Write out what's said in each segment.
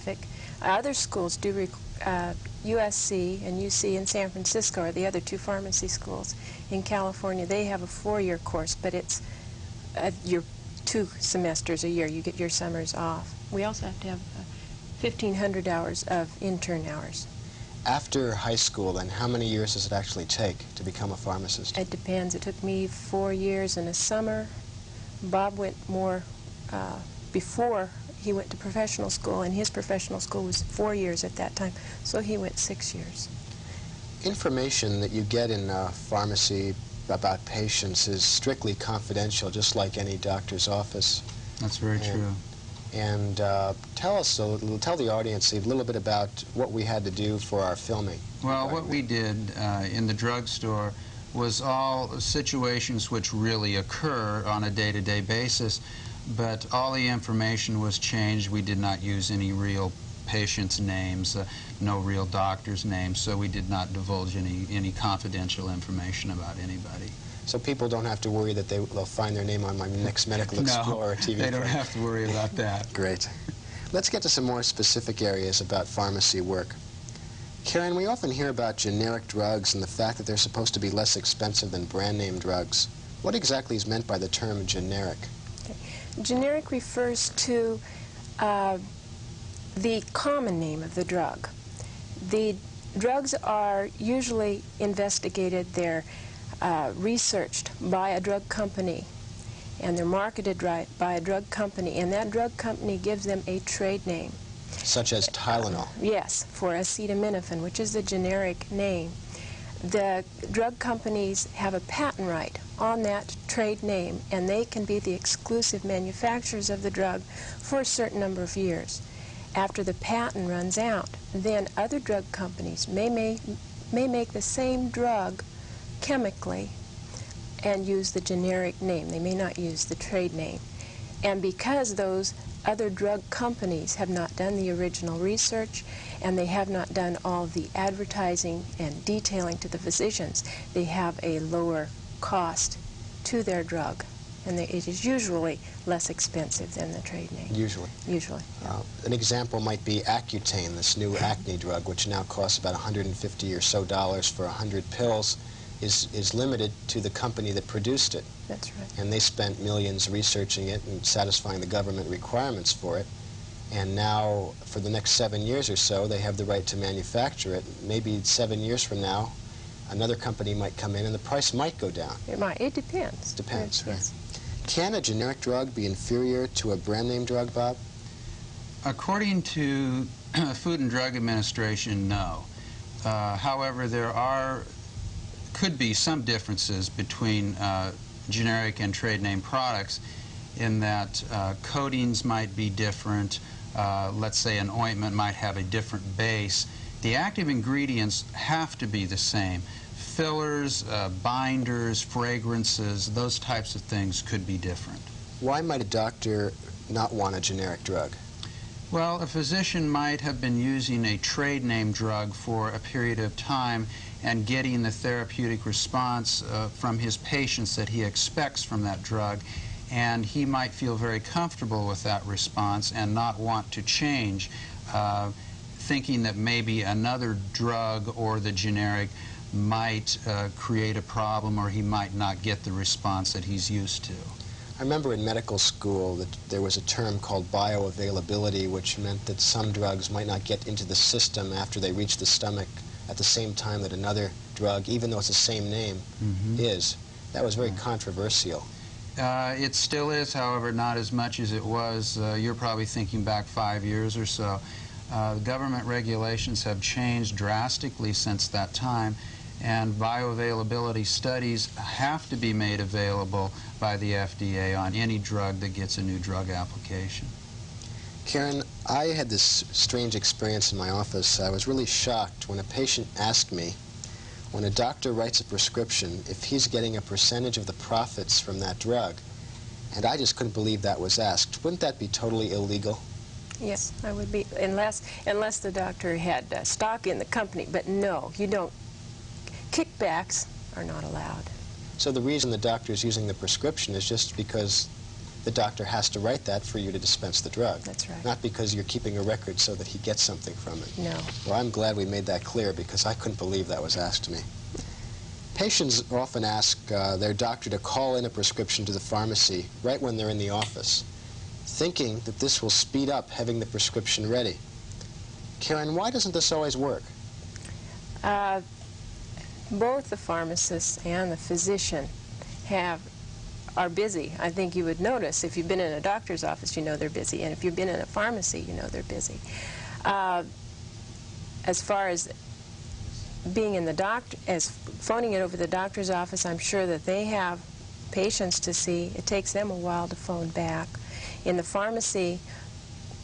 scientific. Other schools do, USC and UC in San Francisco are the other two pharmacy schools. In California, they have a 4-year course, but it's your 2 semesters a year. You get your summers off. We also have to have 1,500 hours of intern hours. After high school, then, how many years does it actually take to become a pharmacist? It depends. It took me 4 years and a summer. Bob went more before he went to professional school, and his professional school was 4 years at that time, so he went 6 years. Information that you get in pharmacy about patients is strictly confidential, just like any doctor's office. That's very true. And tell the audience a little bit about what we had to do for our filming. Well, what we did in the drugstore was all situations which really occur on a day-to-day basis, but all the information was changed. We did not use any real patients' names, no real doctors' names, so we did not divulge any confidential information about anybody. So people don't have to worry that they'll find their name on my next Medical Explorer TV they don't have to worry about that. Great. Let's get to some more specific areas about pharmacy work. Karen, we often hear about generic drugs and the fact that they're supposed to be less expensive than brand-name drugs. What exactly is meant by the term generic? Okay. Generic refers to the common name of the drug. The drugs are usually investigated, they're researched by a drug company, and they're marketed by a drug company, and that drug company gives them a trade name. Such as Tylenol? Yes, for acetaminophen, which is the generic name. The drug companies have a patent right on that trade name, and they can be the exclusive manufacturers of the drug for a certain number of years. After the patent runs out, then other drug companies may make the same drug chemically and use the generic name. They may not use the trade name. And because those other drug companies have not done the original research and they have not done all the advertising and detailing to the physicians, they have a lower cost to their drug. And it is usually less expensive than the trade name. Usually? Usually. Yeah. An example might be Accutane, this new acne drug, which now costs about $150 or so for 100 pills, is limited to the company that produced it. That's right. And they spent millions researching it and satisfying the government requirements for it. And now, for the next 7 years or so, they have the right to manufacture it. Maybe 7 years from now, another company might come in and the price might go down. It might. It depends. Depends, right? Yes. Can a generic drug be inferior to a brand name drug, Bob? According to Food and Drug Administration, no. However, there could be some differences between generic and trade name products in that coatings might be different. Let's say an ointment might have a different base. The active ingredients have to be the same. Fillers, binders, fragrances, those types of things could be different. Why might a doctor not want a generic drug? Well, a physician might have been using a trade name drug for a period of time and getting the therapeutic response from his patients that he expects from that drug, and he might feel very comfortable with that response and not want to change, thinking that maybe another drug or the generic might create a problem, or he might not get the response that he's used to. I remember in medical school that there was a term called bioavailability, which meant that some drugs might not get into the system after they reach the stomach at the same time that another drug, even though it's the same name, is. That was very controversial. It still is, however, not as much as it was. You're probably thinking back 5 years or so. Government regulations have changed drastically since that time, and bioavailability studies have to be made available by the FDA on any drug that gets a new drug application. Karen, I had this strange experience in my office. I was really shocked when a patient asked me, when a doctor writes a prescription, if he's getting a percentage of the profits from that drug. And I just couldn't believe that was asked. Wouldn't that be totally illegal? Yes, I would be, unless the doctor had stock in the company. But no, you don't. Kickbacks are not allowed. So the reason the doctor is using the prescription is just because the doctor has to write that for you to dispense the drug. That's right. Not because you're keeping a record so that he gets something from it. No. Well, I'm glad we made that clear because I couldn't believe that was asked to me. Patients often ask their doctor to call in a prescription to the pharmacy right when they're in the office, thinking that this will speed up having the prescription ready. Karen, why doesn't this always work? Both the pharmacist and the physician are busy. I think you would notice if you've been in a doctor's office, you know they're busy, and if you've been in a pharmacy, you know they're busy. As far as being in the phoning it over the doctor's office, I'm sure that they have patients to see. It takes them a while to phone back. In the pharmacy,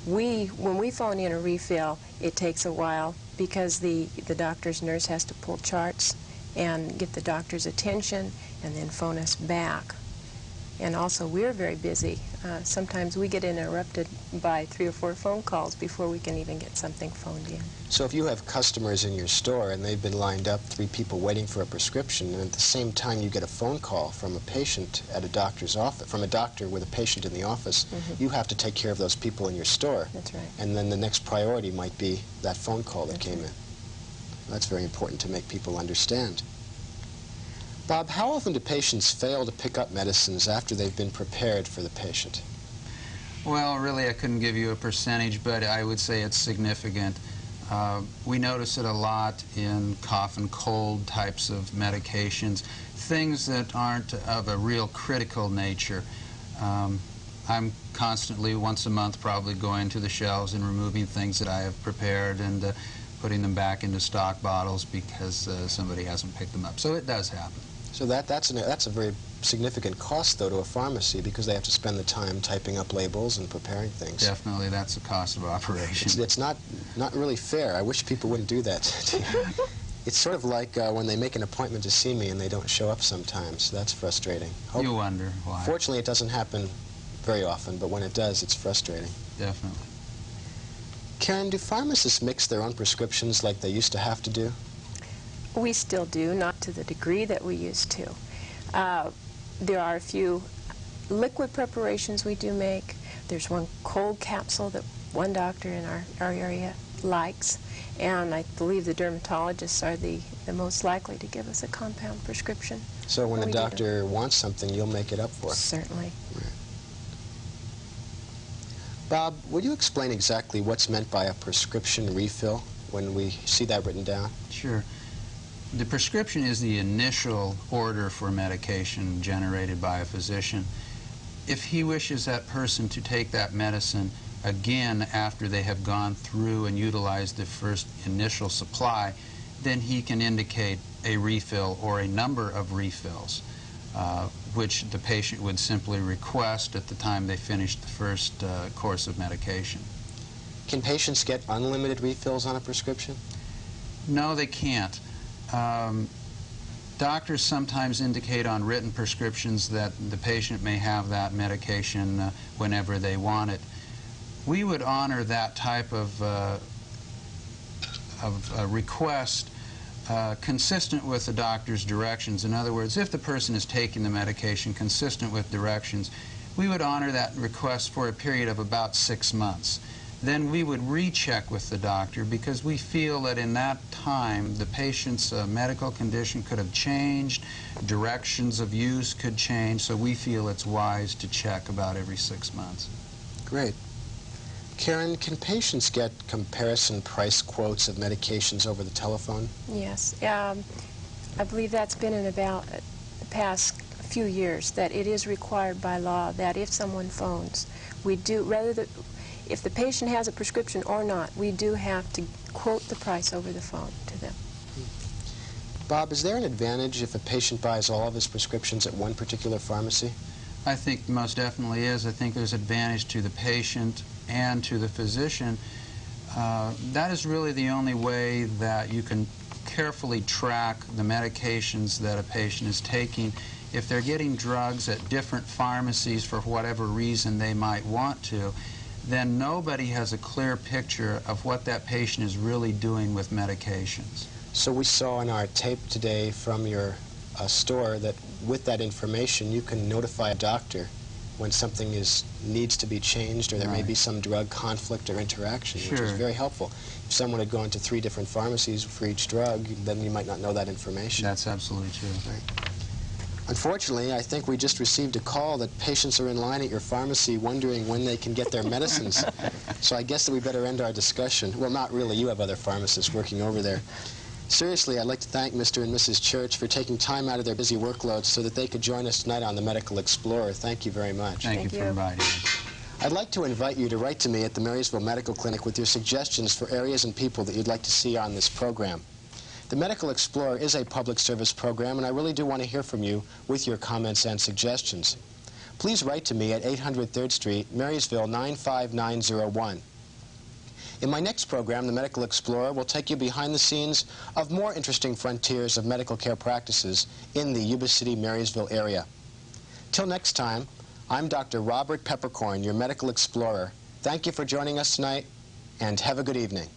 when we phone in a refill, it takes a while because the doctor's nurse has to pull charts and get the doctor's attention and then phone us back. And also, we're very busy. Sometimes we get interrupted by 3 or 4 phone calls before we can even get something phoned in. So if you have customers in your store and they've been lined up, 3 people waiting for a prescription, and at the same time you get a phone call from a patient at a doctor's office, from a doctor with a patient in the office, you have to take care of those people in your store. That's right. And then the next priority might be that phone call that came in. That's very important to make people understand. Bob, how often do patients fail to pick up medicines after they've been prepared for the patient? Well, really, I couldn't give you a percentage, but I would say it's significant. We notice it a lot in cough and cold types of medications, things that aren't of a real critical nature. I'm constantly, once a month, probably going to the shelves and removing things that I have prepared and putting them back into stock bottles because somebody hasn't picked them up. So it does happen. So that's a very significant cost, though, to a pharmacy because they have to spend the time typing up labels and preparing things. Definitely, that's a cost of operation. It's not really fair. I wish people wouldn't do that. It's sort of like when they make an appointment to see me and they don't show up sometimes. That's frustrating. You wonder why. Fortunately, it doesn't happen very often, but when it does, it's frustrating. Definitely. Karen, do pharmacists mix their own prescriptions like they used to have to do? We still do, not to the degree that we used to. There are a few liquid preparations we do make. There's one cold capsule that one doctor in our area likes, and I believe the dermatologists are the most likely to give us a compound prescription. So when a doctor wants something, you'll make it up for it? Certainly. Right. Bob, would you explain exactly what's meant by a prescription refill when we see that written down? Sure. The prescription is the initial order for medication generated by a physician. If he wishes that person to take that medicine again after they have gone through and utilized the first initial supply, then he can indicate a refill or a number of refills, which the patient would simply request at the time they finished the first course of medication. Can patients get unlimited refills on a prescription? No, they can't. Doctors sometimes indicate on written prescriptions that the patient may have that medication whenever they want it. We would honor that type of request consistent with the doctor's directions. In other words, if the person is taking the medication consistent with directions, we would honor that request for a period of about 6 months. Then we would recheck with the doctor because we feel that in that time the patient's medical condition could have changed, directions of use could change, so we feel it's wise to check about every 6 months. Great. Karen, can patients get comparison price quotes of medications over the telephone? Yes. I believe that's been in about the past few years, that it is required by law that if someone phones, we do, if the patient has a prescription or not, we do have to quote the price over the phone to them. Bob, is there an advantage if a patient buys all of his prescriptions at one particular pharmacy? I think most definitely is. I think there's advantage to the patient and to the physician. That is really the only way that you can carefully track the medications that a patient is taking. If they're getting drugs at different pharmacies for whatever reason they might want to, then nobody has a clear picture of what that patient is really doing with medications. So we saw in our tape today from your store that with that information you can notify a doctor when something needs to be changed, or there may Right. be some drug conflict or interaction, which Sure. is very helpful. If someone had gone to 3 different pharmacies for each drug, then you might not know that information. That's absolutely true. Right. Unfortunately, I think we just received a call that patients are in line at your pharmacy wondering when they can get their medicines. So I guess that we better end our discussion. Well, not really. You have other pharmacists working over there. Seriously, I'd like to thank Mr. and Mrs. Church for taking time out of their busy workloads so that they could join us tonight on the Medical Explorer. Thank you very much. Thank you for inviting us. I'd like to invite you to write to me at the Marysville Medical Clinic with your suggestions for areas and people that you'd like to see on this program. The Medical Explorer is a public service program, and I really do want to hear from you with your comments and suggestions. Please write to me at 800 3rd Street, Marysville 95901. In my next program, The Medical Explorer will take you behind the scenes of more interesting frontiers of medical care practices in the Yuba City, Marysville area. Till next time, I'm Dr. Robert Peppercorn, your Medical Explorer. Thank you for joining us tonight, and have a good evening.